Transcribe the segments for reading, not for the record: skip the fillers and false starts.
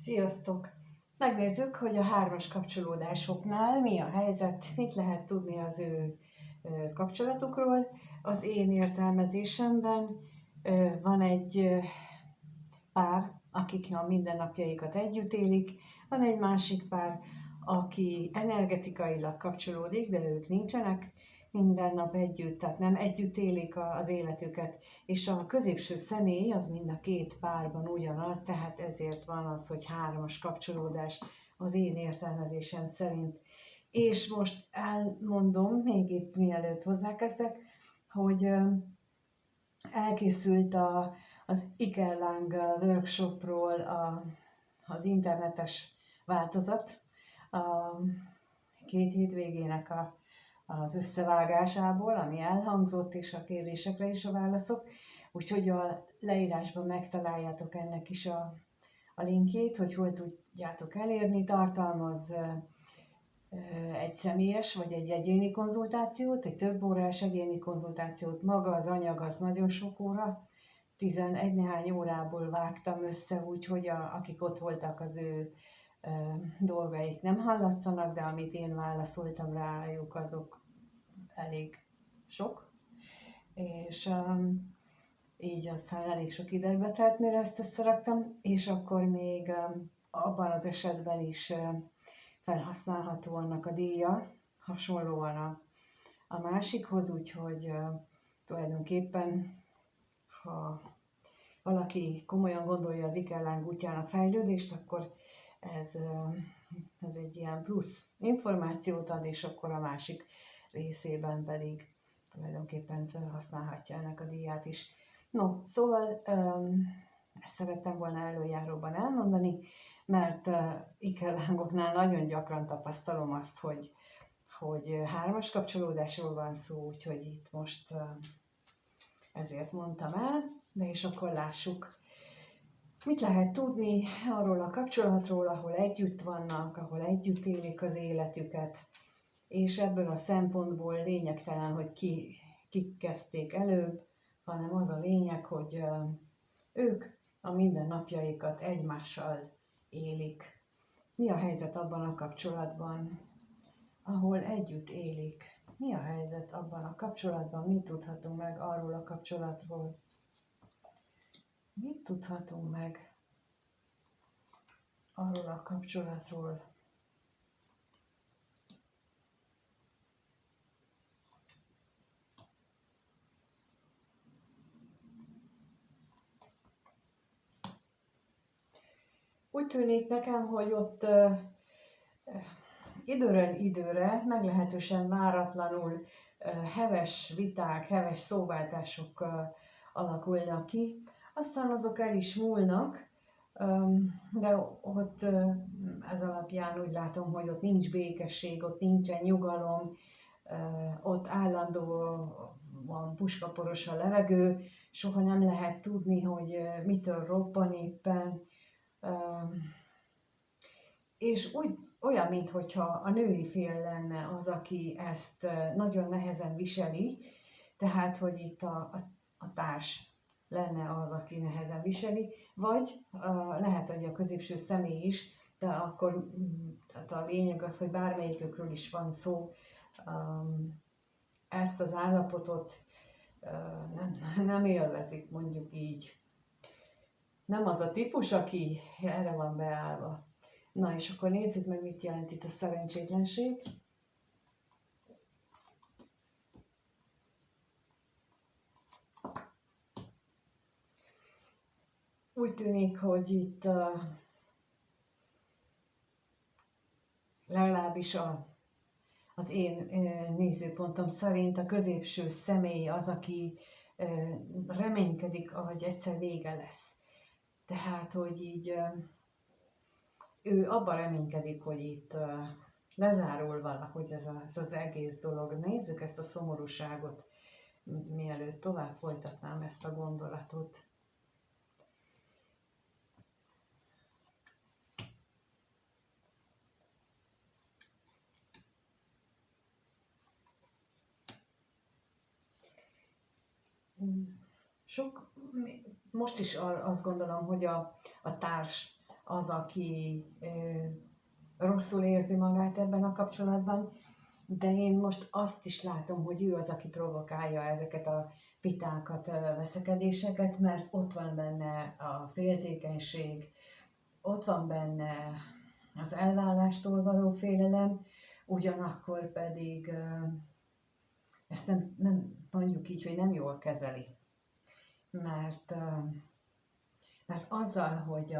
Sziasztok! Megnézzük, hogy a hármas kapcsolódásoknál mi a helyzet, mit lehet tudni az ő kapcsolatukról. Az én értelmezésemben van egy pár, akik a mindennapjaikat együtt élik, van egy másik pár, aki energetikailag kapcsolódik, de ők nincsenek minden nap együtt, tehát nem együtt élik az életüket, és a középső személy az mind a két párban ugyanaz, tehát ezért van az, hogy hármas kapcsolódás az én értelmezésem szerint. És most elmondom, még itt mielőtt hozzákezdek, hogy elkészült az Ikerláng workshopról az internetes változat, a 2 hétvégének az összevágásából, ami elhangzott, és a kérdésekre is a válaszok. Úgyhogy a leírásban megtaláljátok ennek is a linkjét, hogy hol tudjátok elérni. Tartalmaz egy személyes vagy egy egyéni konzultációt, egy több órás egyéni konzultációt. Maga az anyag az nagyon sok óra, 11 néhány órából vágtam össze, úgyhogy akik ott voltak, az ő dolgaik nem hallatszanak, de amit én válaszoltam rájuk, azok elég sok. És így aztán elég sok idejbe telt, mire ezt összeraktam, és akkor még abban az esetben is felhasználható annak a díja, hasonlóan a másikhoz, úgyhogy tulajdonképpen, ha valaki komolyan gondolja az Ikerláng útján a fejlődést, akkor ez egy ilyen plusz információt ad, és akkor a másik részében pedig tulajdonképpen felhasználhatja ennek a díját is. No, szóval ezt szerettem volna előjáróban elmondani, mert ikerlángoknál nagyon gyakran tapasztalom azt, hogy hármas kapcsolódásról van szó, úgyhogy itt most ezért mondtam el, de és akkor lássuk, mit lehet tudni arról a kapcsolatról, ahol együtt vannak, ahol együtt élik az életüket, és ebből a szempontból lényegtelen, hogy kik kezdték előbb, hanem az a lényeg, hogy ők a mindennapjaikat egymással élik. Mi a helyzet abban a kapcsolatban, ahol együtt élik? Mi a helyzet abban a kapcsolatban? Mit tudhatunk meg arról a kapcsolatról? Mit tudhatunk meg arról a kapcsolatról? Úgy tűnik nekem, hogy ott időről időre meglehetősen váratlanul heves viták, heves szóváltások alakulnak ki, aztán azok el is múlnak, de ott ez alapján úgy látom, hogy ott nincs békesség, ott nincsen nyugalom, ott állandóan puskaporos a levegő, soha nem lehet tudni, hogy mitől robban éppen, és olyan, mintha a női fél lenne az, aki ezt nagyon nehezen viseli, tehát, hogy itt a társ lenne az, aki nehezen viseli, vagy lehet, hogy a középső személy is, de akkor tehát a lényeg az, hogy bármelyikükről is van szó, ezt az állapotot nem élvezik, mondjuk így. Nem az a típus, aki erre van beállva. Na és akkor nézzük meg, mit jelent itt a szerencsétlenség. Úgy tűnik, hogy itt legalábbis az én nézőpontom szerint a középső személy az, aki reménykedik, hogy egyszer vége lesz. Tehát, hogy így ő abban reménykedik, hogy itt lezárul valahogy ez az egész dolog. Nézzük ezt a szomorúságot, mielőtt tovább folytatnám ezt a gondolatot. Most is azt gondolom, hogy a társ az, aki rosszul érzi magát ebben a kapcsolatban, de én most azt is látom, hogy ő az, aki provokálja ezeket a vitákat, veszekedéseket, mert ott van benne a féltékenység, ott van benne az elválástól való félelem, ugyanakkor pedig ezt nem mondjuk így, hogy nem jól kezeli. Mert azzal, hogy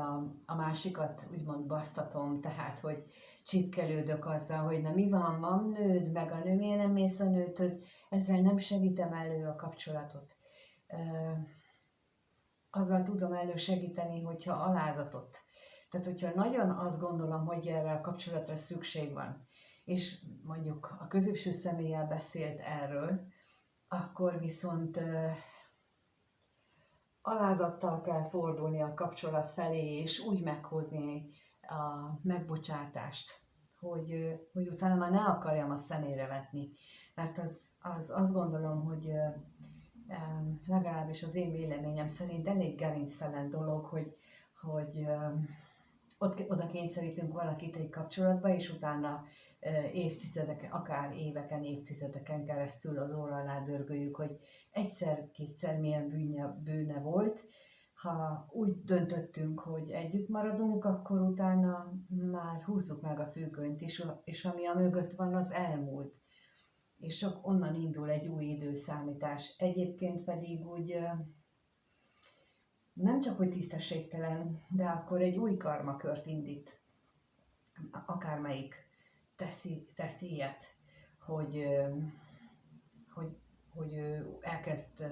a másikat úgymond basztatom, tehát hogy csipkelődök azzal, hogy na mi van nőd, meg a nő, miért nem mész a nőthöz, ezzel nem segítem elő a kapcsolatot. Azzal tudom elősegíteni, hogyha alázatot. Tehát, hogyha nagyon azt gondolom, hogy erre a kapcsolatra szükség van, és mondjuk a középső személlyel beszélt erről, akkor viszont alázattal kell fordulni a kapcsolat felé, és úgy meghozni a megbocsátást, hogy utána már ne akarjam a szemére vetni. Mert azt gondolom, hogy legalábbis az én véleményem szerint elég gerinctelen dolog, hogy oda kényszerítünk valakit egy kapcsolatba, és utána évtizedeken, akár éveken, évtizedeken keresztül az óra alá dörgöljük, hogy egyszer-kétszer milyen bűne volt. Ha úgy döntöttünk, hogy együtt maradunk, akkor utána már húzzuk meg a függönyt, és ami a mögött van, az elmúlt. És csak onnan indul egy új időszámítás. Egyébként pedig úgy nem csak, hogy tisztességtelen, de akkor egy új karmakört indít. Akármelyik teszi ilyet, hogy elkezd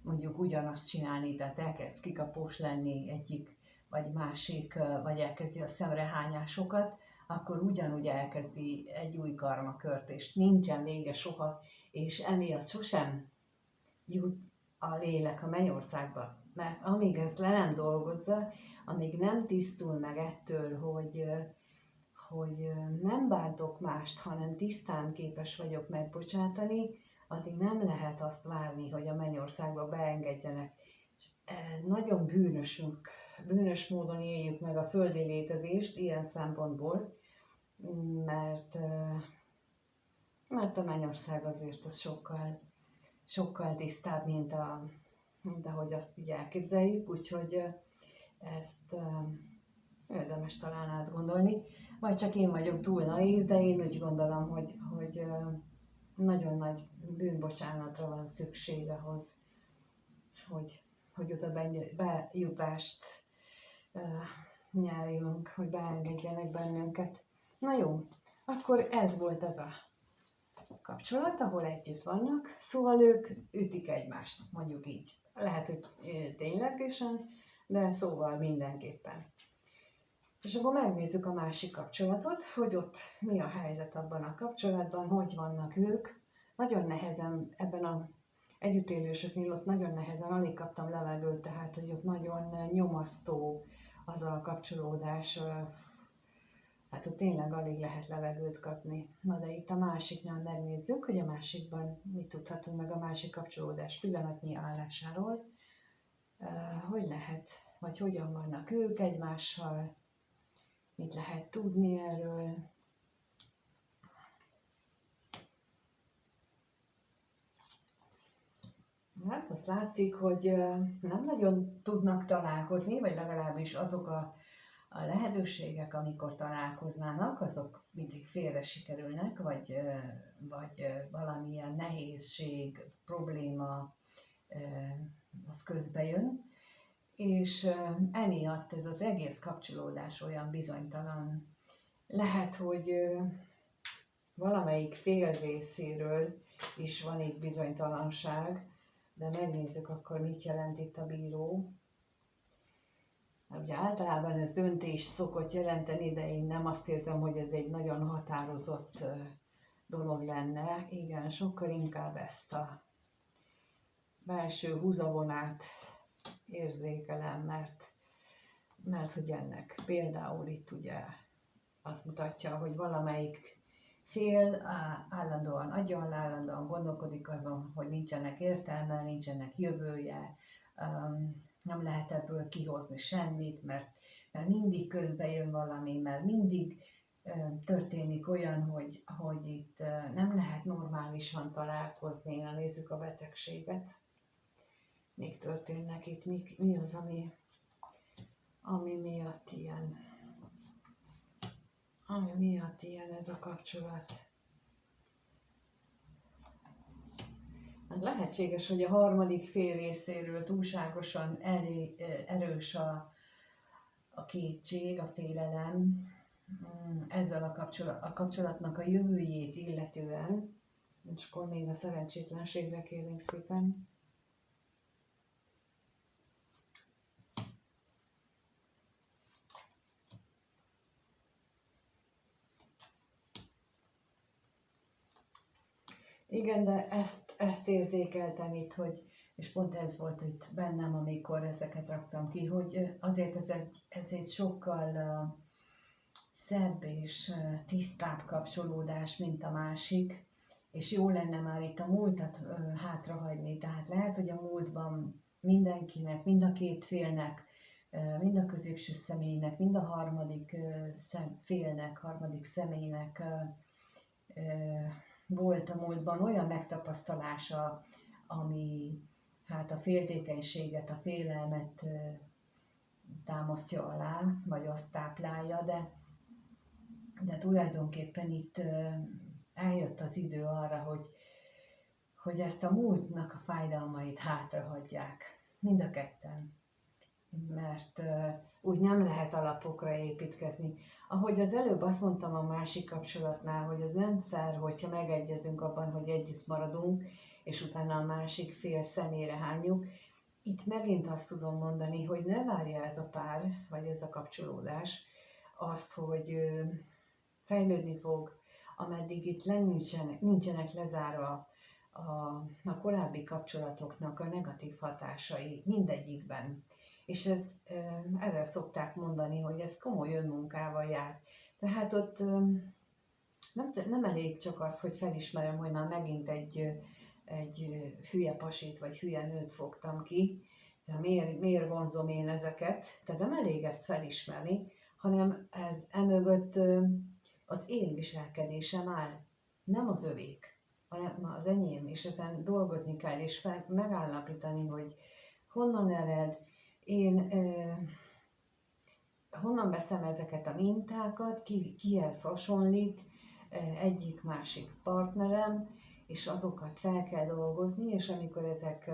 mondjuk ugyanazt csinálni, tehát elkezd kikapós lenni egyik vagy másik, vagy elkezdi a szemrehányásokat, akkor ugyanúgy elkezdi egy új karmakört, és nincsen vége soha, és emiatt sosem jut a lélek a mennyországba. Mert amíg ezt le nem dolgozza, amíg nem tisztul meg ettől, hogy nem bántok mást, hanem tisztán képes vagyok megbocsátani, addig nem lehet azt várni, hogy a mennyországba beengedjenek. És nagyon bűnös módon éljük meg a földi létezést ilyen szempontból, mert a mennyország azért az sokkal tisztább, mint ahogy azt így elképzeljük, úgyhogy ezt érdemes talán átgondolni. Vagy csak én vagyok túl naív, de én úgy gondolom, hogy nagyon nagy bűnbocsánatra van szükség ahhoz, hogy oda bejutást nyerjünk, hogy beengedjenek bennünket. Na jó, akkor ez volt az a kapcsolat, ahol együtt vannak, szóval ők ütik egymást, mondjuk így. Lehet, hogy ténylegesen, de szóval mindenképpen. És akkor megnézzük a másik kapcsolatot, hogy ott mi a helyzet abban a kapcsolatban, hogy vannak ők. Nagyon nehezen ebben az együttélősöknél ott nagyon nehezen, alig kaptam levegőt, tehát hogy ott nagyon nyomasztó az a kapcsolódás, hát ott tényleg alig lehet levegőt kapni. Na de itt a másiknál megnézzük, hogy a másikban mit tudhatunk meg a másik kapcsolódás pillanatnyi állásáról, hogy lehet, vagy hogyan vannak ők egymással, mit lehet tudni erről. Hát azt látszik, hogy nem nagyon tudnak találkozni, vagy legalábbis azok a lehetőségek, amikor találkoznának, azok mindig félre sikerülnek, vagy valamilyen nehézség, probléma az közbe jön, és emiatt ez az egész kapcsolódás olyan bizonytalan. Lehet, hogy valamelyik fél részéről is van itt bizonytalanság, de megnézzük akkor, mit jelent itt a bíró. Ugye általában ez döntés szokott jelenteni, de én nem azt érzem, hogy ez egy nagyon határozott dolog lenne. Igen, sokkal inkább ezt a belső húzavonát érzékelem, mert hogy ennek például itt ugye azt mutatja, hogy valamelyik fél állandóan gondolkodik azon, hogy nincsenek értelme, nincsenek jövője, nem lehet ebből kihozni semmit, mert mert mindig közbe jön valami, mert mindig történik olyan, hogy itt nem lehet normálisan találkozni. Na, nézzük a betegséget. Még történnek itt, mi az, ami miatt ilyen, ez a kapcsolat. Lehetséges, hogy a harmadik fél részéről túlságosan erős a kétség, a félelem ezzel a kapcsolatnak a jövőjét illetően. És akkor még a szerencsétlenségre kérnénk szépen. Igen, de ezt érzékeltem itt, és pont ez volt itt bennem, amikor ezeket raktam ki, hogy azért ez egy sokkal szebb és tisztább kapcsolódás, mint a másik, és jó lenne már itt a múltat hátrahagyni. Tehát lehet, hogy a múltban mindenkinek, mind a két félnek, mind a középső személynek, mind a harmadik félnek, harmadik személynek volt a múltban olyan megtapasztalása, ami hát a féltékenységet, a félelmet támasztja alá, vagy azt táplálja, de tulajdonképpen itt eljött az idő arra, hogy ezt a múltnak a fájdalmait hátrahagyják, mind a ketten. Mert úgy nem lehet alapokra építkezni. Ahogy az előbb azt mondtam a másik kapcsolatnál, hogy ez nem szer, hogyha megegyezünk abban, hogy együtt maradunk, és utána a másik fél szemére hányjuk. Itt megint azt tudom mondani, hogy ne várja ez a pár, vagy ez a kapcsolódás azt, hogy fejlődni fog, ameddig itt nincsenek lezárva a korábbi kapcsolatoknak a negatív hatásai mindegyikben. És erre szokták mondani, hogy ez komoly önmunkával jár. Tehát ott nem elég csak az, hogy felismerem, hogy már megint egy hülye pasit vagy hülye nőt fogtam ki, de miért vonzom én ezeket. Tehát nem elég ezt felismerni, hanem ez emögött az én viselkedésem áll, nem az övék, hanem az enyém, és ezen dolgozni kell, és megállapítani, hogy honnan ered, én honnan veszem ezeket a mintákat, kihez hasonlít egyik-másik partnerem, és azokat fel kell dolgozni, és amikor ezek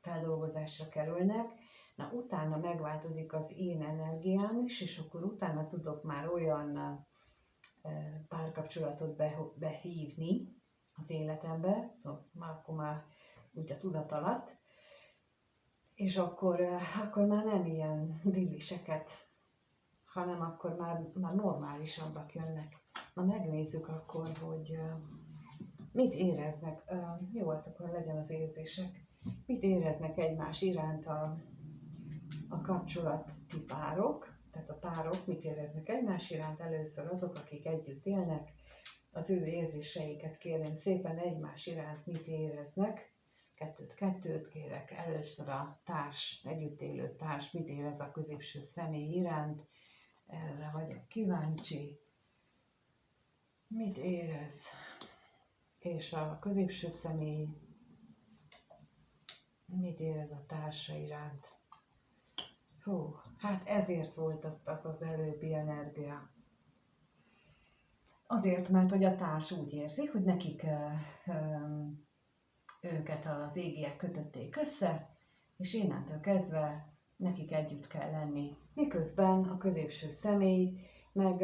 feldolgozásra kerülnek, na utána megváltozik az én energiám is, és akkor utána tudok már olyan párkapcsolatot behívni az életembe, szóval akkor már úgy a tudat alatt, és akkor már nem ilyen dilliseket, hanem akkor már normálisabbak jönnek. Na megnézzük akkor, hogy mit éreznek. Jó, hát akkor legyen az érzések. Mit éreznek egymás iránt a kapcsolati párok, tehát a párok mit éreznek egymás iránt, először azok, akik együtt élnek, az ő érzéseiket kérem szépen egymás iránt mit éreznek. Kettőt kérek, először a együtt élő társ mit érez a középső személy iránt, erre vagyok kíváncsi, mit érez, és a középső személy mit érez a társa iránt. Hú, hát ezért volt az előbbi energia. Azért, mert hogy a társ úgy érzi, hogy nekik őket az égiek kötötték össze, és innentől kezdve nekik együtt kell lenni. Miközben a középső személy meg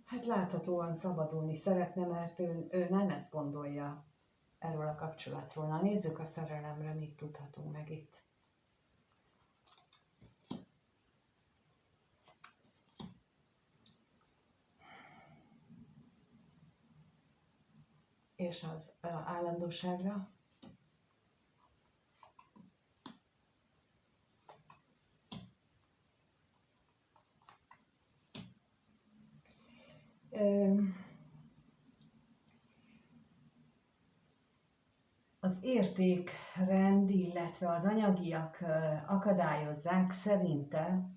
hát láthatóan szabadulni szeretne, mert ő nem ezt gondolja erről a kapcsolatról. Na nézzük a szerelemre, mit tudhatunk meg itt. És az állandóságra. Az értékrend, illetve az anyagiak akadályozzák szerinte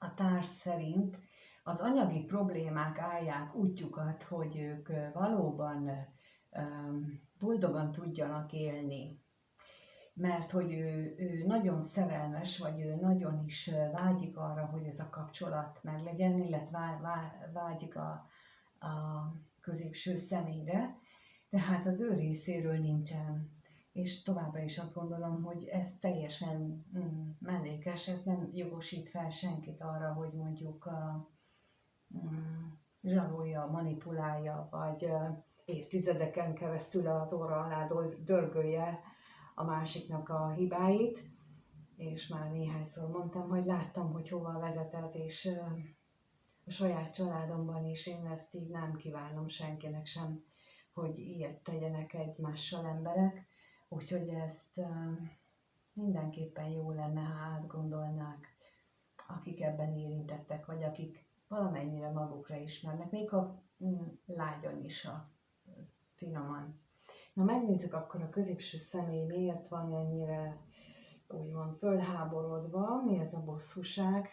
a társ szerint az anyagi problémák állják útjukat, hogy ők valóban boldogan tudjanak élni. Mert hogy ő nagyon szerelmes, vagy ő nagyon is vágyik arra, hogy ez a kapcsolat meglegyen, illetve vágyik a középső személyre, tehát az ő részéről nincsen. És továbbra is azt gondolom, hogy ez teljesen mellékes, ez nem jogosít fel senkit arra, hogy mondjuk zsarolja, manipulálja, vagy évtizedeken keresztül az orra alá dörgölje a másiknak a hibáit, és már néhányszor mondtam, hogy láttam, hogy hova vezet ez, és a saját családomban is én ezt így nem kívánom senkinek sem, hogy ilyet tegyenek egymással emberek, úgyhogy ezt mindenképpen jó lenne, ha átgondolnák, akik ebben érintettek, vagy akik valamennyire magukra ismernek, még ha lágyan is a finoman. Na megnézzük akkor a középső személy miért van ennyire úgymond fölháborodva, mi ez a bosszúság.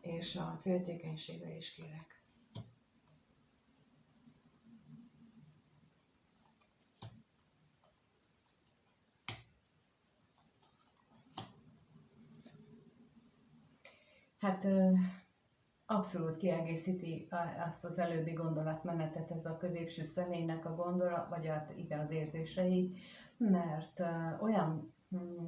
És a féltékenységre is kérek. Hát abszolút kiegészíti azt az előbbi gondolatmenetet ez a középső személynek a gondolat, vagy igen, az érzései, mert olyan,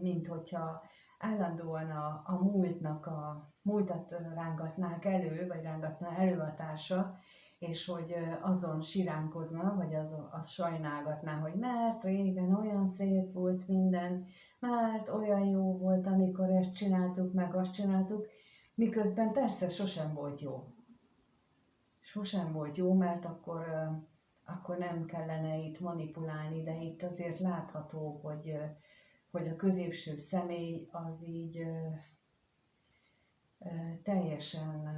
mint hogyha állandóan a múltat rángatnák elő, vagy rángatná elő a társa, és hogy azon siránkozna, vagy az sajnálgatná, hogy mert régen olyan szép volt minden, mert olyan jó volt, amikor ezt csináltuk, meg azt csináltuk, miközben persze sosem volt jó. Sosem volt jó, mert akkor nem kellene itt manipulálni, de itt azért látható, hogy a középső személy az így teljesen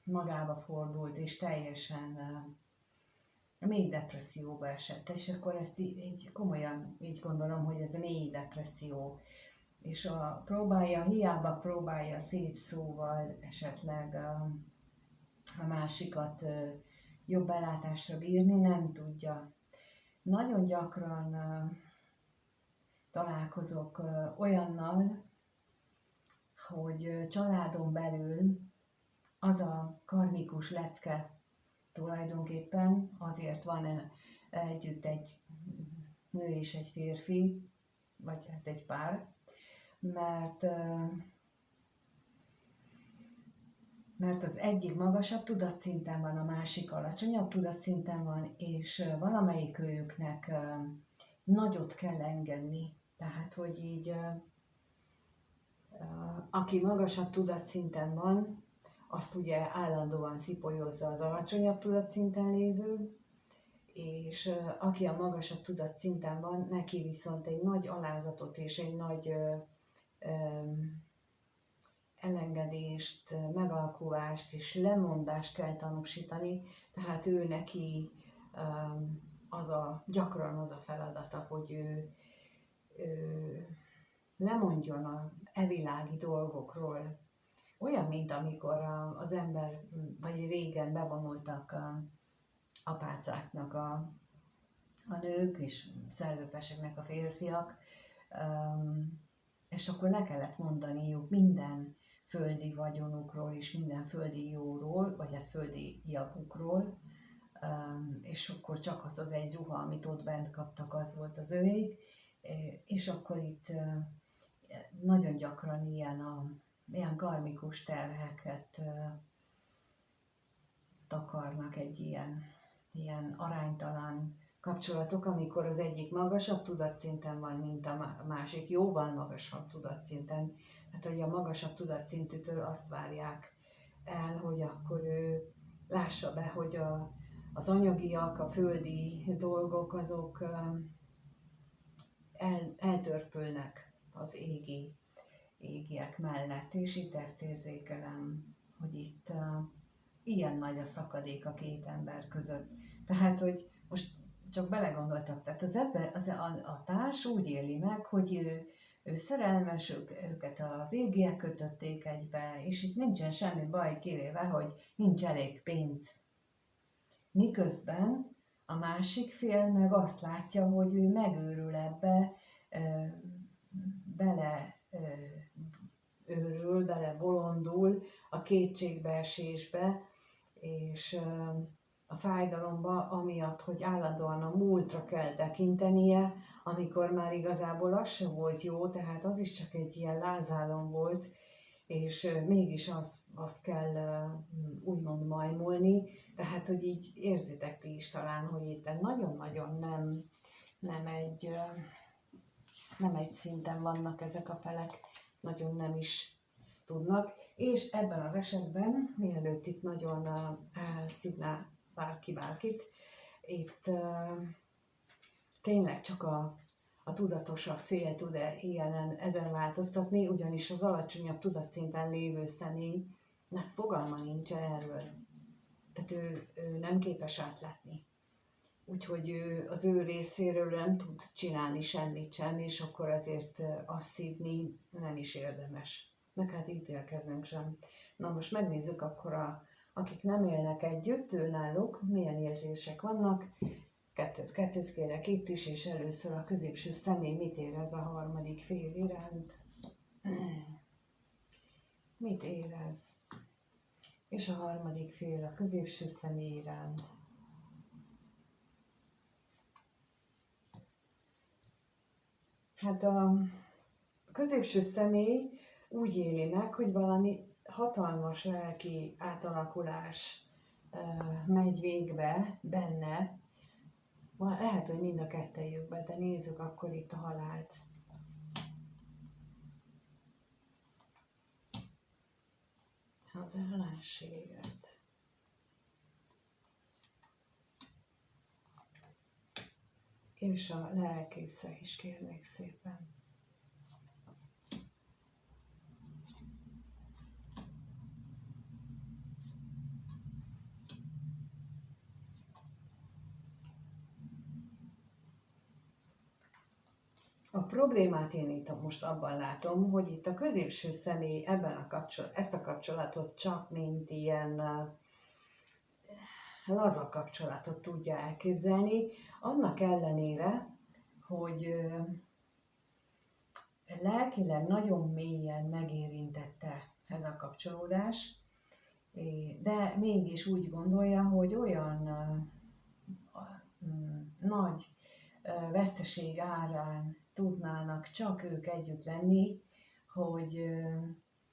magába fordult, és teljesen mély depresszióba esett. És akkor ezt így komolyan így gondolom, hogy ez a mély depresszió. És hiába próbálja szép szóval esetleg a másikat jobb ellátásra bírni, nem tudja. Nagyon gyakran találkozok olyannal, hogy családon belül az a karmikus lecke tulajdonképpen azért van együtt egy nő és egy férfi, vagy hát egy pár, mert az egyik magasabb tudatszinten van, a másik alacsonyabb tudatszinten van, és valamelyik őknek nagyot kell engedni. Tehát, hogy így aki magasabb tudatszinten van, azt ugye állandóan szipolyozza az alacsonyabb tudatszinten lévő, és aki a magasabb tudatszinten van, neki viszont egy nagy alázatot és egy nagy elengedést, megalkuvást és lemondást kell tanúsítani, tehát ő neki gyakran az a feladata, hogy ő lemondjon a evilági dolgokról. Olyan, mint amikor az ember, vagy régen bevonultak apácáknak a nők, és szerzeteseknek a férfiak, és akkor le kellett mondaniuk minden földi vagyonukról és minden földi jóról, vagy hát földi javukról, és akkor csak az egy ruha, amit ott bent kaptak, az volt az övék, és akkor itt nagyon gyakran ilyen karmikus terheket takarnak egy ilyen aránytalan kapcsolatok, amikor az egyik magasabb tudatszinten van, mint a másik, jóval magasabb tudatszinten. Hát, hogy a magasabb tudatszintűtől azt várják el, hogy akkor ő lássa be, hogy az anyagiak, a földi dolgok, azok eltörpülnek az égiek mellett, és itt ezt érzékelem, hogy itt ilyen nagy a szakadék a két ember között. Tehát, hogy most csak belegondoltak, tehát a társ úgy éli meg, hogy ő szerelmes, őket az égiek kötötték egybe, és itt nincsen semmi baj, kivéve, hogy nincs elég pénz. Miközben a másik fél meg azt látja, hogy ő megőrül ebbe, bele bolondul a kétségbeesésbe, és a fájdalomba, amiatt, hogy állandóan a múltra kell tekintenie, amikor már igazából az sem volt jó, tehát az is csak egy ilyen lázálom volt, és mégis azt kell úgymond majmolni, tehát hogy így érzitek ti is talán, hogy itt nagyon-nagyon nem egy szinten vannak ezek a felek, nagyon nem is tudnak, és ebben az esetben, mielőtt itt nagyon szidná bárkit, itt tényleg csak a tudatosabb fél tud ezen változtatni, ugyanis az alacsonyabb tudatszinten lévő személynek fogalma nincs erről. Tehát ő nem képes átlátni. Úgyhogy az ő részéről nem tud csinálni semmit sem, és akkor azért azt szídni nem is érdemes. Meg hát ítélkeznünk sem. Na most megnézzük akkor, akik nem élnek együtt, náluk milyen érzések vannak. Kettőt kérek itt is, és először a középső személy mit érez a harmadik fél iránt. Mit érez? És a harmadik fél a középső személy iránt. Hát a középső személy úgy éli meg, hogy valami hatalmas lelki átalakulás megy végbe benne. Lehet, hogy mind a kettejükben, de nézzük akkor itt a halált. Az ellenséget. És a lelkészre is kérnék szépen. A problémát én itt most abban látom, hogy itt a középső személy ezt a kapcsolatot csak mint ilyen laza kapcsolatot tudja elképzelni, annak ellenére, hogy lelkileg nagyon mélyen megérintette ez a kapcsolódás, de mégis úgy gondolja, hogy olyan nagy veszteség árán tudnának csak ők együtt lenni,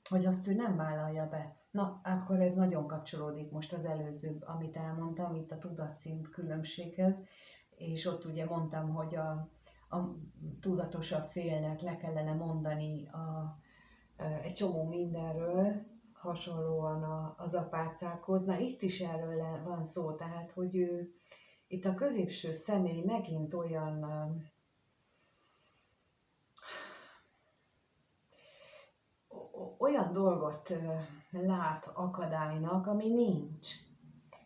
hogy azt ő nem vállalja be. Na, akkor ez nagyon kapcsolódik most az előző, amit elmondtam, itt a tudatszint különbséghez, és ott ugye mondtam, hogy a tudatosabb félnek le kellene mondani egy csomó mindenről, hasonlóan az apácákhoz. Na, itt is erről van szó, tehát, hogy itt a középső személy megint olyan dolgot lát akadálynak, ami nincs.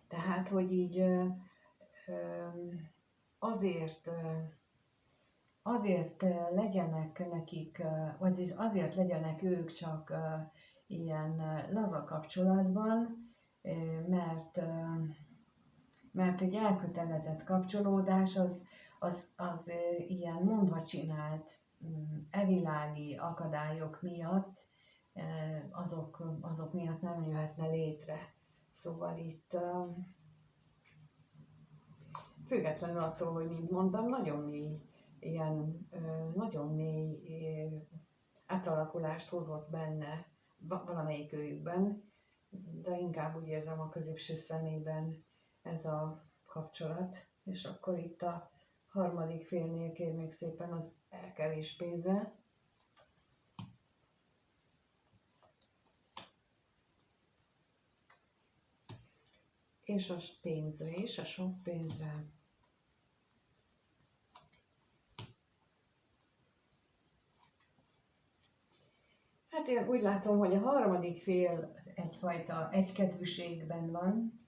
Tehát, hogy így azért legyenek nekik, vagy azért legyenek ők csak ilyen laza kapcsolatban, mert egy elkötelezett kapcsolódás az ilyen mondva csinált evilági akadályok miatt, azok miatt nem jöhetne létre. Szóval itt függetlenül attól, hogy mint mondtam, nagyon mély átalakulást hozott benne valamelyik őjükben, de inkább úgy érzem a középső szemében ez a kapcsolat, és akkor itt a harmadik félnél kérnék szépen az elkevéspénze. És a pénzre is, a sok pénzre. Hát én úgy látom, hogy a harmadik fél egyfajta egykedvűségben van,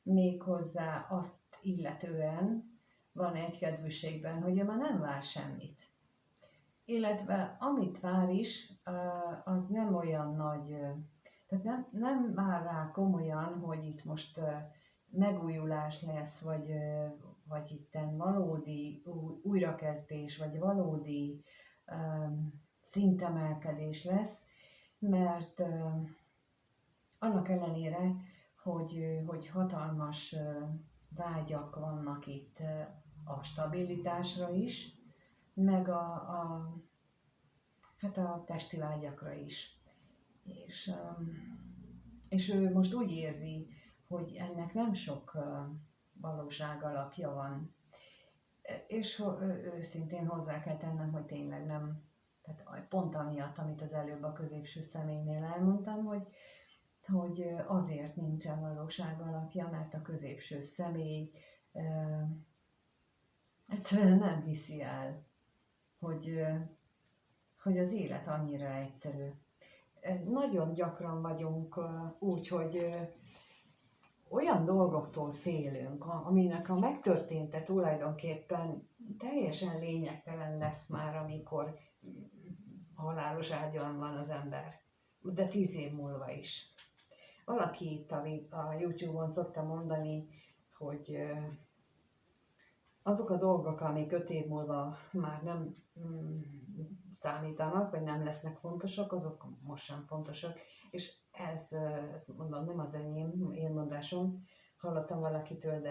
méghozzá azt illetően, van egy kedvűségben, hogy ő már nem vár semmit. Illetve amit vár is, az nem olyan nagy, tehát nem vár rá komolyan, hogy itt most megújulás lesz, vagy itten valódi újrakezdés, vagy valódi szintemelkedés lesz, mert annak ellenére, hogy hatalmas vágyak vannak itt a stabilitásra is, meg hát a testi vágyakra is. És ő most úgy érzi, hogy ennek nem sok valóság alapja van. És őszintén hozzá kell tennem, hogy tényleg nem, tehát pont amiatt, amit az előbb a középső személynél elmondtam, hogy azért nincsen valóság alapja, mert a középső személy egyszerűen nem hiszi el, hogy az élet annyira egyszerű. Nagyon gyakran vagyunk úgy, hogy olyan dolgoktól félünk, aminek a megtörténte tulajdonképpen teljesen lényegtelen lesz már, amikor halálos ágyon van az ember, de 10 év múlva is. Valaki itt a YouTube-on szokta mondani, hogy azok a dolgok, amik 5 év múlva már nem számítanak, vagy nem lesznek fontosak, azok most sem fontosak. És ez mondom, nem az én mondásom, hallottam valakitől,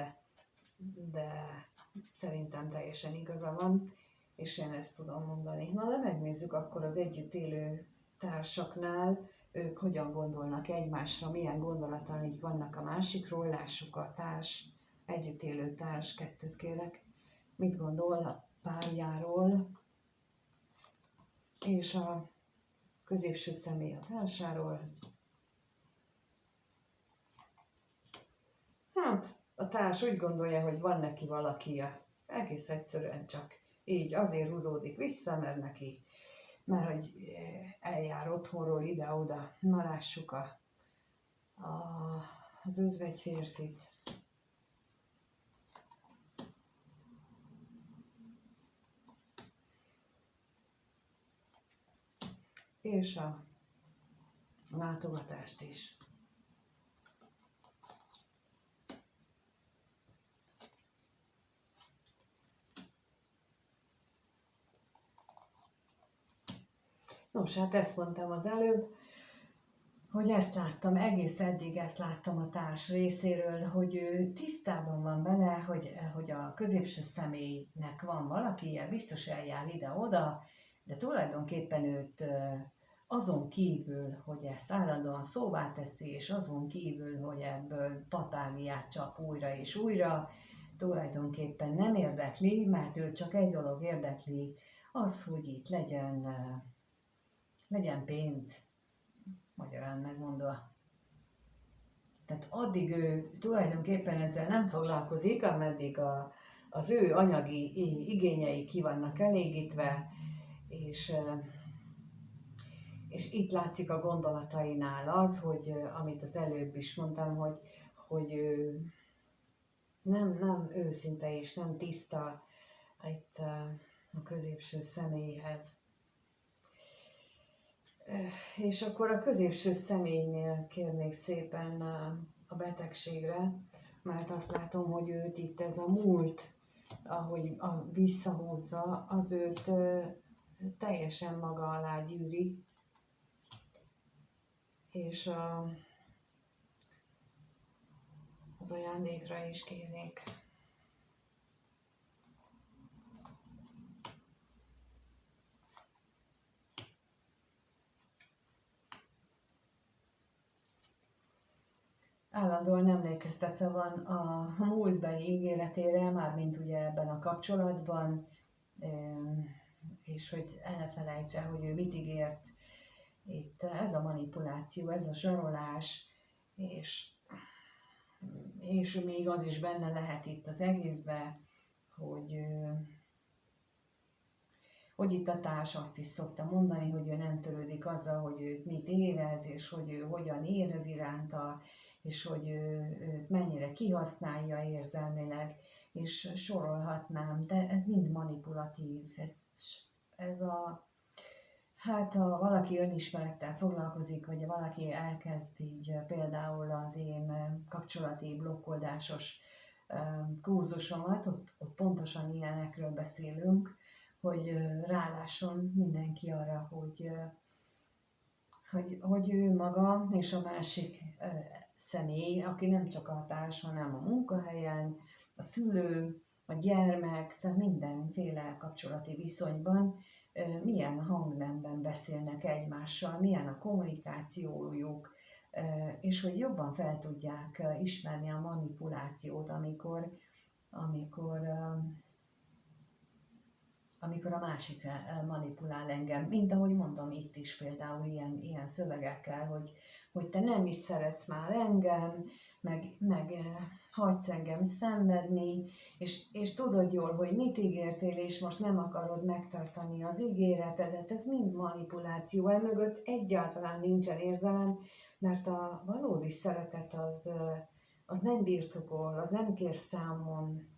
de szerintem teljesen igaza van, és én ezt tudom mondani. Na, de megnézzük akkor az együtt élő társaknál, ők hogyan gondolnak egymásra, milyen gondolataik vannak a másikról, lássuk a együtt élő társ, 2 kérek, mit gondol a párjáról, és a középső személy a társáról. Hát, a társ úgy gondolja, hogy van neki valakie, egész egyszerűen csak így azért húzódik vissza, mert hogy eljár otthonról ide-oda. Na, lássuk az özvegy férfit. És a látogatást is. Nos, hát ezt mondtam az előbb, hogy ezt láttam, egész eddig ezt láttam a társ részéről, hogy ő tisztában van vele, hogy a középső személynek van valakije, biztos eljár ide-oda, de tulajdonképpen őt azon kívül, hogy ezt állandóan szóvá teszi, és azon kívül, hogy ebből patáliát csap újra és újra, tulajdonképpen nem érdekli, mert ő csak egy dolog érdekli, az, hogy itt legyen pénz, magyarán megmondva. Tehát addig ő tulajdonképpen ezzel nem foglalkozik, ameddig az ő anyagi igényei ki vannak elégítve, és itt látszik a gondolatainál az, hogy amit az előbb is mondtam, hogy ő nem őszinte és nem tiszta itt a középső személyhez. És akkor a középső személynél kérnék szépen a betegségre, mert azt látom, hogy őt itt ez a múlt, ahogy visszahúzza, az őt teljesen maga alá gyűri, és az ajándékra is kérnék. Állandóan emlékeztetve van a múltbeli ígéretére, mármint ugye ebben a kapcsolatban, és hogy el ne felejtse, hogy ő mit ígért. Itt ez a manipuláció, ez a zsarolás, és még az is benne lehet itt az egészben, hogy itt a társ azt is szokta mondani, hogy ő nem törődik azzal, hogy ő mit érez, és hogy ő hogyan érez iránta, és hogy őt mennyire kihasználja érzelmileg, és sorolhatnám, de ez mind manipulatív, ez hát ha valaki önismerettel foglalkozik, vagy valaki elkezd így például az én kapcsolati blokkoldásos kurzusomat, ott pontosan ilyenekről beszélünk, hogy rálásson mindenki arra, hogy ő maga és a másik személy, aki nem csak a társ, hanem a munkahelyen, a szülő, a gyermek, tehát mindenféle kapcsolati viszonyban milyen hangnemben beszélnek egymással, milyen a kommunikációjuk, és hogy jobban fel tudják ismerni a manipulációt, amikor a másik manipulál engem, mint ahogy mondom itt is például ilyen szövegekkel, hogy te nem is szeretsz már engem, meg hagysz engem szenvedni, és tudod jól, hogy mit ígértél, és most nem akarod megtartani az ígéretedet, ez mind manipuláció, emögött egyáltalán nincsen érzelem, mert a valódi szeretet az nem birtokol, az nem kér számon,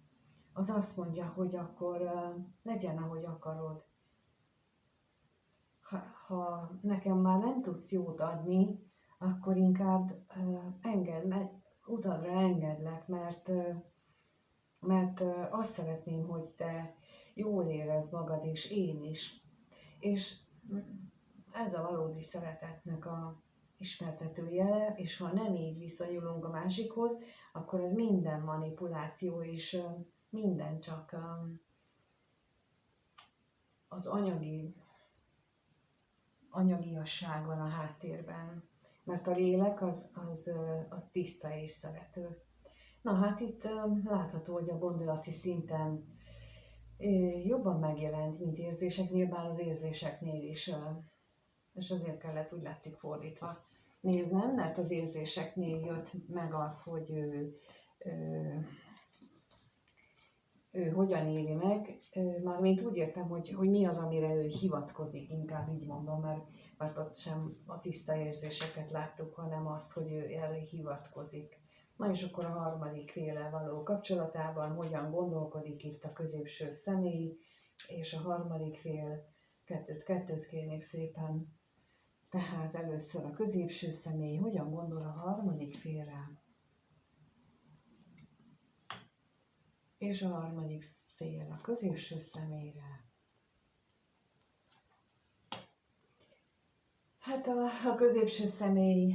az azt mondja, hogy akkor legyen, ahogy akarod. Ha nekem már nem tudsz jót adni, akkor inkább utadra engedlek, mert azt szeretném, hogy te jól érezd magad, és én is. És ez a valódi szeretetnek a ismertető jele, és ha nem így viszonyulunk a másikhoz, akkor ez minden manipuláció, és minden csak az anyagiasság van a háttérben, mert a lélek az tiszta és szerető. Na hát itt látható, hogy a gondolati szinten jobban megjelent, mint érzéseknél, bár az érzéseknél is, és azért kellett úgy látszik fordítva néznem, mert az érzéseknél jött meg az, hogy ő hogyan éli meg, mármint úgy értem, hogy mi az, amire ő hivatkozik, inkább így mondom, mert ott sem a tiszta érzéseket láttuk, hanem azt, hogy ő erre hivatkozik. Na és akkor a harmadik féle való kapcsolatában hogyan gondolkodik itt a középső személy, és a harmadik fél, kettőt kérnék szépen, tehát először a középső személy, hogyan gondol a harmadik félre, és a harmadik fél a középső személyre. Hát a középső személy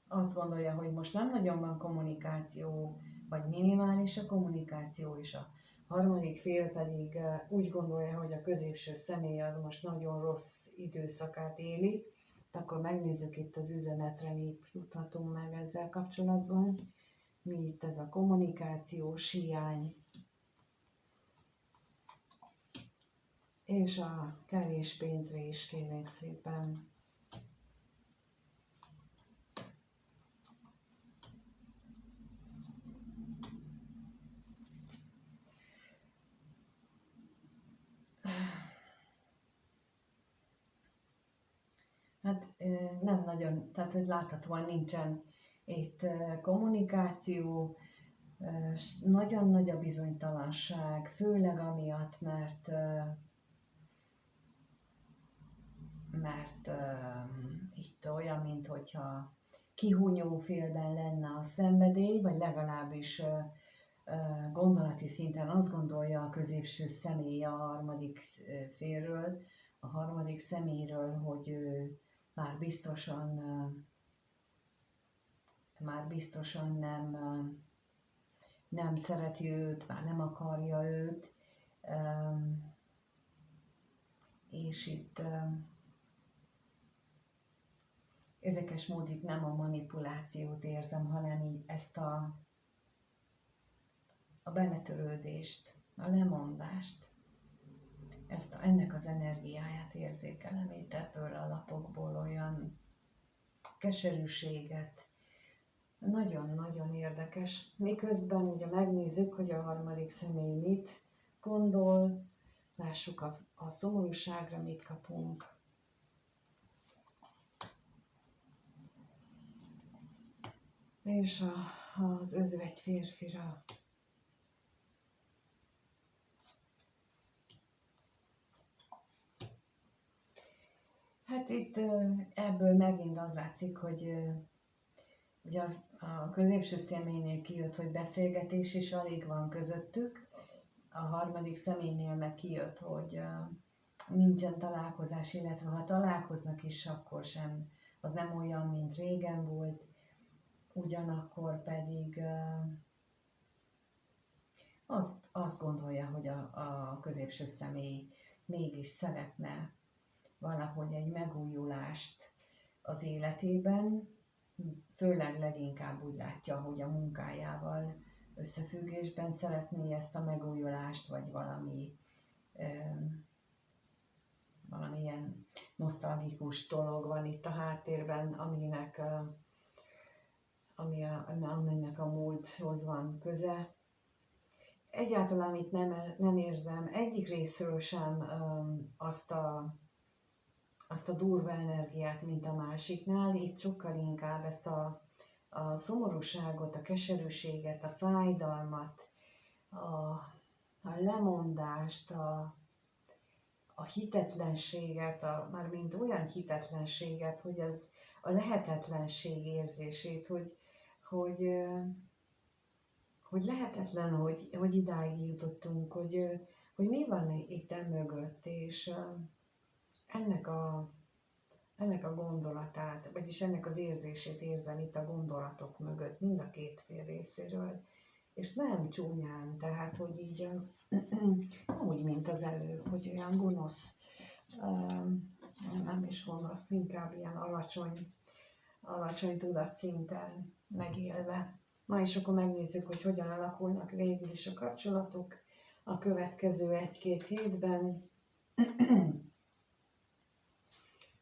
azt gondolja, hogy most nem nagyon van kommunikáció, vagy minimális a kommunikáció, és a harmadik fél pedig úgy gondolja, hogy a középső személy az most nagyon rossz időszakát éli. Akkor megnézzük itt az üzenetre, mit tudhatunk meg ezzel kapcsolatban. Mi itt ez a kommunikációs hiány, és a kevés pénzre is kérnék szépen. Hát nem nagyon, tehát hogy láthatóan nincsen itt kommunikáció, nagyon nagy a bizonytalanság, főleg amiatt, mert itt olyan, mintha kihúnyó félben lenne a szenvedély, vagy legalábbis gondolati szinten azt gondolja a középső személy a harmadik félről, a harmadik személyről, hogy ő már biztosan nem szereti őt, már nem akarja őt, és itt érdekes módon itt nem a manipulációt érzem, hanem így ezt a beletörődést, a lemondást, ennek az energiáját érzékelem itt ebből a lapokból, olyan keserűséget. Nagyon-nagyon érdekes. Miközben ugye megnézzük, hogy a harmadik személy mit gondol, lássuk a szomorúságra mit kapunk. És az özvegy férfira. Hát itt ebből megint az látszik, hogy ugye a középső személynél kijött, hogy beszélgetés is alig van közöttük, a harmadik személynél meg kijött, hogy nincsen találkozás, illetve ha találkoznak is, akkor sem, az nem olyan, mint régen volt, ugyanakkor pedig azt gondolja, hogy a középső személy mégis szeretne valahogy egy megújulást az életében, főleg leginkább úgy látja, hogy a munkájával összefüggésben szeretné ezt a megújulást, vagy valamilyen nosztalgikus dolog van itt a háttérben, aminek a múlthoz van köze. Egyáltalán itt nem érzem egyik részről sem azt a durva energiát, mint a másiknál. Itt sokkal inkább ezt a szomorúságot, a keserűséget, a fájdalmat, a lemondást, a hitetlenséget, mármint olyan hitetlenséget, hogy ez a lehetetlenség érzését, hogy lehetetlen, hogy idáig jutottunk, hogy mi van itt mögött, és ennek a gondolatát, vagyis ennek az érzését érzem itt a gondolatok mögött, mind a két fél részéről, és nem csúnyán, tehát, hogy így nem úgy, mint az előbb, hogy olyan gonosz, nem is gonosz, inkább ilyen alacsony tudatszinten megélve. Na és akkor megnézzük, hogy hogyan alakulnak végül is a kapcsolatok a következő 1-2 hétben.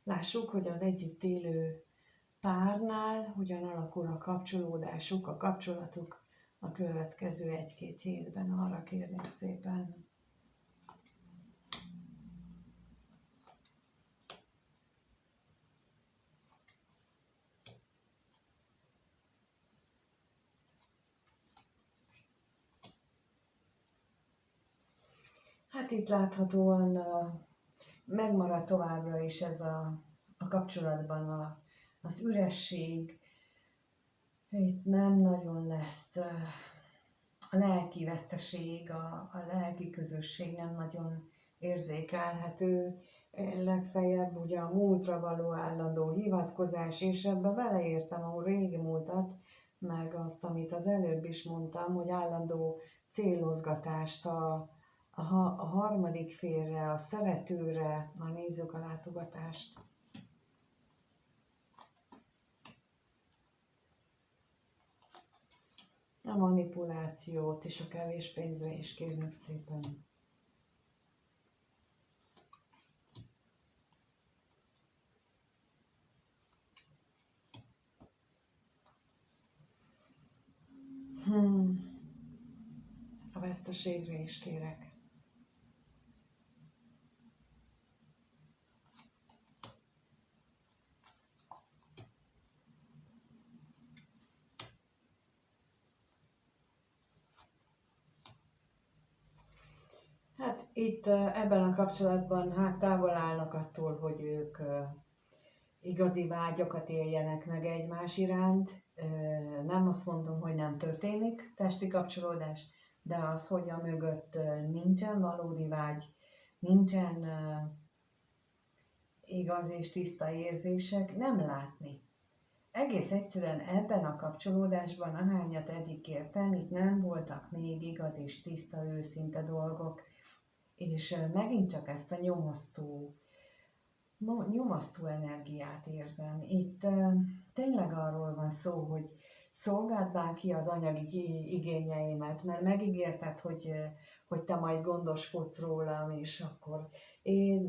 Lássuk, hogy az együtt élő párnál hogyan alakul a kapcsolódásuk, a kapcsolatuk a következő 1-2 hétben. Arra kérnék szépen. Hát itt láthatóan megmarad továbbra is ez a kapcsolatban az üresség. Itt nem nagyon lesz a lelki veszteség, a lelki közösség nem nagyon érzékelhető. Legfeljebb ugye a múltra való állandó hivatkozás, és ebbe beleértem a régi múltat, meg azt, amit az előbb is mondtam, hogy állandó célozgatást a harmadik félre, a szeretőre, na nézzük a látogatást. A manipulációt és a kevés pénzre is kérnek szépen. A veszteségre is kérek. Hát itt ebben a kapcsolatban távol állnak attól, hogy ők igazi vágyakat éljenek meg egymás iránt. Nem azt mondom, hogy nem történik testi kapcsolódás, de az, hogy a mögött nincsen valódi vágy, nincsen igaz és tiszta érzések, nem látni. Egész egyszerűen ebben a kapcsolódásban, ahányat eddig értem, itt nem voltak még igaz és tiszta, őszinte dolgok, és megint csak ezt a nyomasztó energiát érzem. Itt tényleg arról van szó, hogy szolgáld már ki az anyagi igényeimet, mert megígérted, hogy te majd gondoskodsz rólam, és akkor én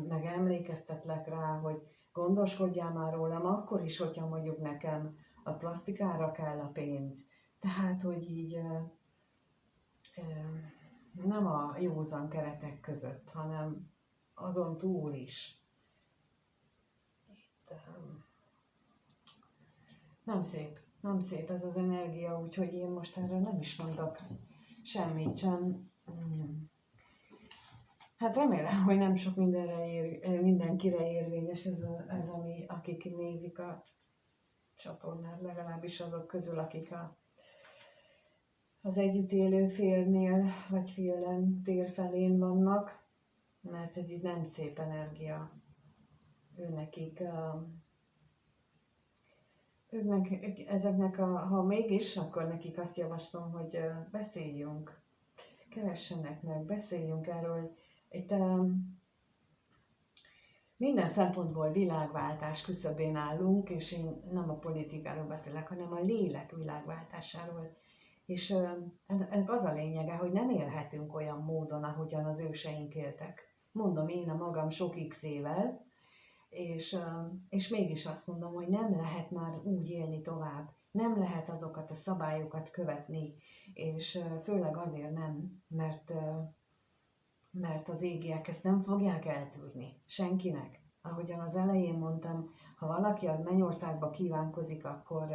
meg emlékeztetlek rá, hogy gondoskodjál már rólam, akkor is, hogyha mondjuk nekem a plastikára kell a pénz. Tehát, hogy így nem a józan keretek között, hanem azon túl is. Itt, nem szép ez az energia, úgyhogy én most erre nem is mondok semmit sem. Hát remélem, hogy nem sok mindenkire érvényes ez ami, akik nézik a csatornát, legalábbis azok közül, akik az együtt élő félnél, vagy félen tér felén vannak, mert ez így nem szép energia. Őnekik, ezeknek ha mégis, akkor nekik azt javaslom, hogy beszéljünk, keressenek meg, beszéljünk erről. Itt minden szempontból világváltás küszöbén állunk, és én nem a politikáról beszélek, hanem a lélek világváltásáról. És ennek az a lényege, hogy nem élhetünk olyan módon, ahogyan az őseink éltek. Mondom én a magam sok x-ével, és mégis azt mondom, hogy nem lehet már úgy élni tovább. Nem lehet azokat a szabályokat követni, és főleg azért nem, mert az égiek ezt nem fogják eltűrni senkinek. Ahogyan az elején mondtam, ha valaki a mennyországba kívánkozik, akkor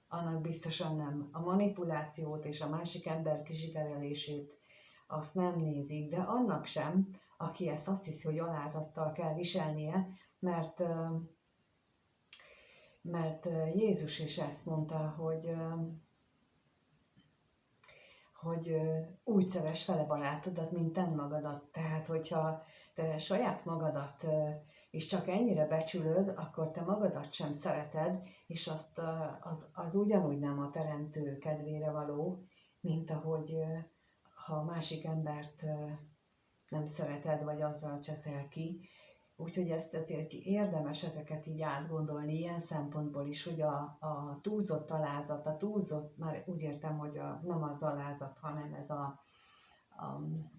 annak biztosan nem. A manipulációt és a másik ember kisikerelését azt nem nézik, de annak sem, aki ezt azt hiszi, hogy alázattal kell viselnie, mert Jézus is ezt mondta, hogy úgy szeress fele barátodat, mint te magadat. Tehát, hogyha te saját magadat is csak ennyire becsülöd, akkor te magadat sem szereted, és az ugyanúgy nem a teremtő kedvére való, mint ahogy ha a másik embert nem szereted, vagy azzal cseszel ki. Úgyhogy ezt azért érdemes ezeket így átgondolni ilyen szempontból is, hogy a túlzott alázat, a túlzott, már úgy értem, hogy nem az alázat, hanem ez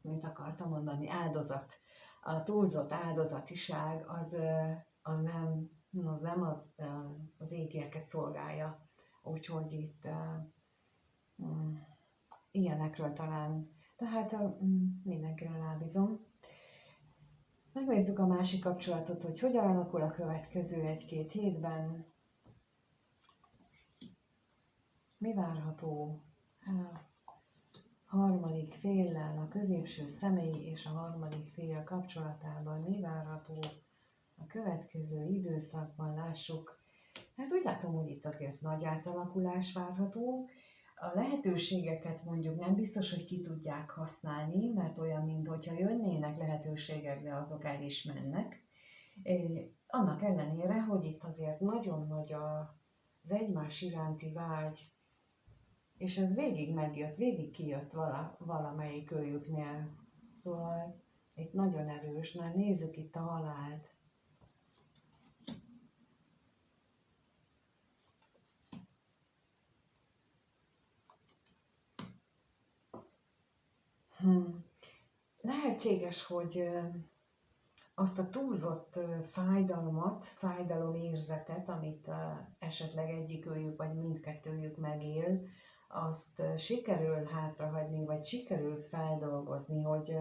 mit akartam mondani, áldozat. A túlzott áldozatiság az nem az égieket szolgálja. Úgyhogy itt ilyenekről talán, tehát mindenkire rábízom. Megnézzük a másik kapcsolatot, hogy hogyan alakul a következő 1-2 hétben. Mi várható a harmadik féllel, a középső személy és a harmadik fél kapcsolatában? Mi várható a következő időszakban? Lássuk. Hát úgy látom, hogy itt azért nagy átalakulás várható. A lehetőségeket mondjuk nem biztos, hogy ki tudják használni, mert olyan, mintha jönnének lehetőségek, de azok el is mennek. Annak ellenére, hogy itt azért nagyon nagy az egymás iránti vágy, és ez végig megjött, végig kijött valamelyik őjüknél. Szóval itt nagyon erős, mert nézzük itt a halált. Lehetséges, hogy azt a túlzott fájdalomérzetet, amit esetleg egyikőjük vagy mindkettőjük megél, azt sikerül hátrahagyni, vagy sikerül feldolgozni, hogy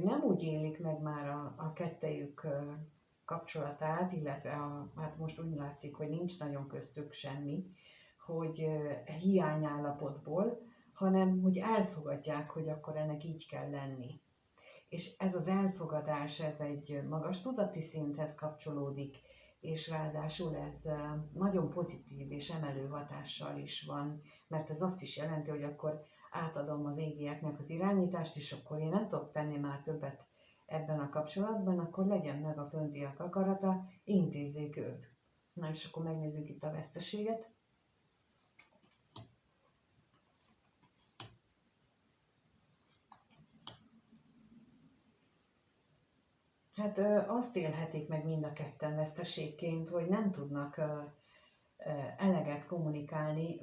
nem úgy élik meg már a kettejük kapcsolatát, illetve hát most úgy látszik, hogy nincs nagyon köztük semmi, hogy hiányállapotból, hanem hogy elfogadják, hogy akkor ennek így kell lenni. És ez az elfogadás, ez egy magas tudati szinthez kapcsolódik, és ráadásul ez nagyon pozitív és emelő hatással is van, mert ez azt is jelenti, hogy akkor átadom az égieknek az irányítást, és akkor én nem tudok tenni már többet ebben a kapcsolatban, akkor legyen meg a föntiek akarata, intézzék őt. Na és akkor megnézzük itt a veszteséget. Hát azt élhetik meg mind a ketten veszteségként, hogy nem tudnak eleget kommunikálni,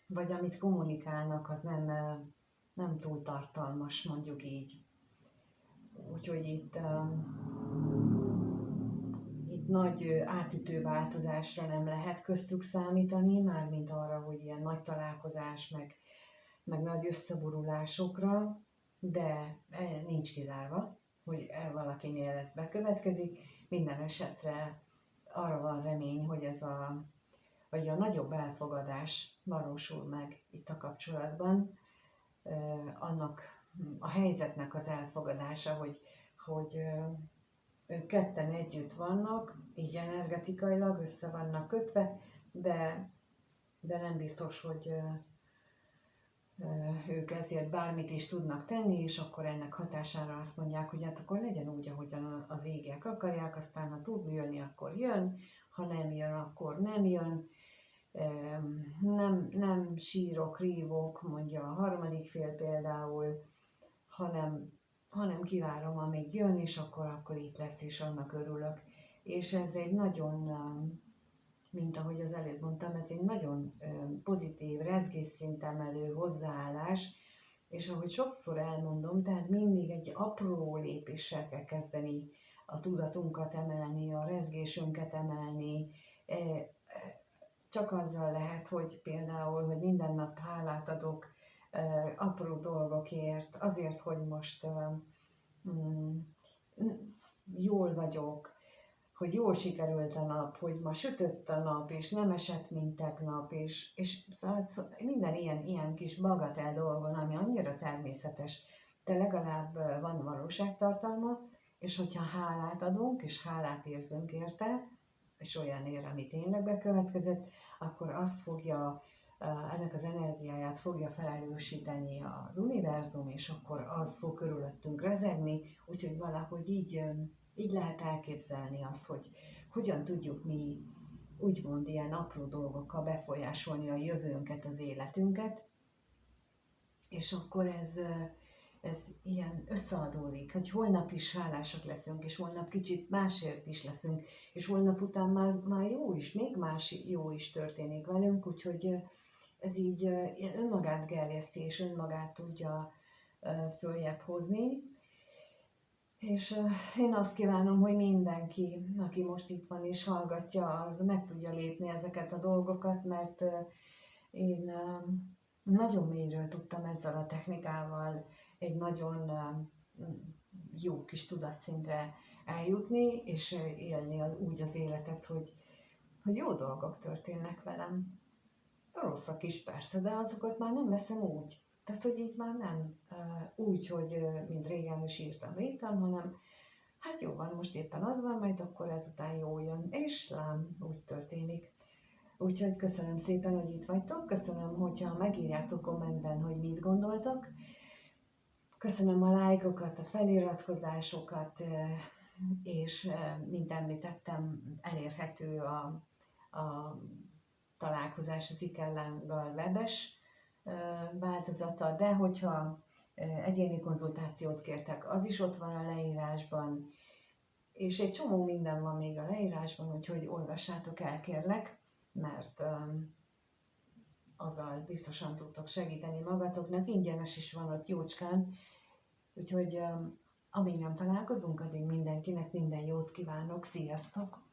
vagy amit kommunikálnak, az nem túl tartalmas, mondjuk így. Úgyhogy itt nagy átütő változásra nem lehet köztük számítani, mármint arra, hogy ilyen nagy találkozás, meg nagy összeborulásokra, de nincs kizárva, hogy valakinél ez bekövetkezik. Minden esetre arra van remény, hogy vagy a nagyobb elfogadás valósul meg itt a kapcsolatban, annak a helyzetnek az elfogadása, hogy ők ketten együtt vannak, így energetikailag össze vannak kötve, de nem biztos, hogy ők ezért bármit is tudnak tenni, és akkor ennek hatására azt mondják, hogy hát akkor legyen úgy, ahogyan az égek akarják, aztán ha tud jönni, akkor jön, ha nem jön, akkor nem jön. Nem sírok, rívok, mondja a harmadik fél például, hanem kivárom, amíg jön, és akkor itt lesz, és annak örülök. És ez egy nagyon, mint ahogy az előbb mondtam, ez egy nagyon pozitív, rezgésszintemelő hozzáállás, és ahogy sokszor elmondom, tehát mindig egy apró lépéssel kell kezdeni a tudatunkat emelni, a rezgésünket emelni. Csak azzal lehet, hogy például, hogy minden nap hálát adok apró dolgokért, azért, hogy most jól vagyok, hogy jól sikerült a nap, hogy ma sütött a nap, és nem esett, mint tegnap, és szóval minden ilyen kis bagatel dolgon, ami annyira természetes, de legalább van valóságtartalma, és hogyha hálát adunk, és hálát érzünk érte, és olyanért, ami tényleg bekövetkezett, akkor azt fogja, ennek az energiáját fogja felerősíteni az univerzum, és akkor az fog körülöttünk rezegni, úgyhogy valahogy így lehet elképzelni azt, hogy hogyan tudjuk mi úgymond ilyen apró dolgokkal befolyásolni a jövőnket, az életünket, és akkor ez ilyen összeadódik, hogy holnap is hálásak leszünk, és holnap kicsit másért is leszünk, és holnap után már jó is, még más jó is történik velünk, úgyhogy ez így önmagát gerjeszti, és önmagát tudja följebb hozni. És én azt kívánom, hogy mindenki, aki most itt van és hallgatja, az meg tudja lépni ezeket a dolgokat, mert én nagyon mélyről tudtam ezzel a technikával egy nagyon jó kis tudatszintre eljutni, és élni úgy az életet, hogy jó dolgok történnek velem. Rosszak is persze, de azokat már nem veszem úgy. Tehát, hogy így már nem úgy, hogy mint régen is írtam réten, hanem hát jó van, most éppen az van, majd akkor ezután jó jön, és lám, úgy történik. Úgyhogy köszönöm szépen, hogy itt vagytok, köszönöm, hogyha megírjátok kommentben, hogy mit gondoltok, köszönöm a lájkokat, a feliratkozásokat, és mint említettem, elérhető a találkozás az Ikerlánggal webes változata, de hogyha egyéni konzultációt kértek, az is ott van a leírásban, és egy csomó minden van még a leírásban, úgyhogy olvassátok el, kérlek, mert azzal biztosan tudtok segíteni magatoknak, ingyenes is van ott jócskán, úgyhogy amíg nem találkozunk, addig mindenkinek minden jót kívánok, sziasztok!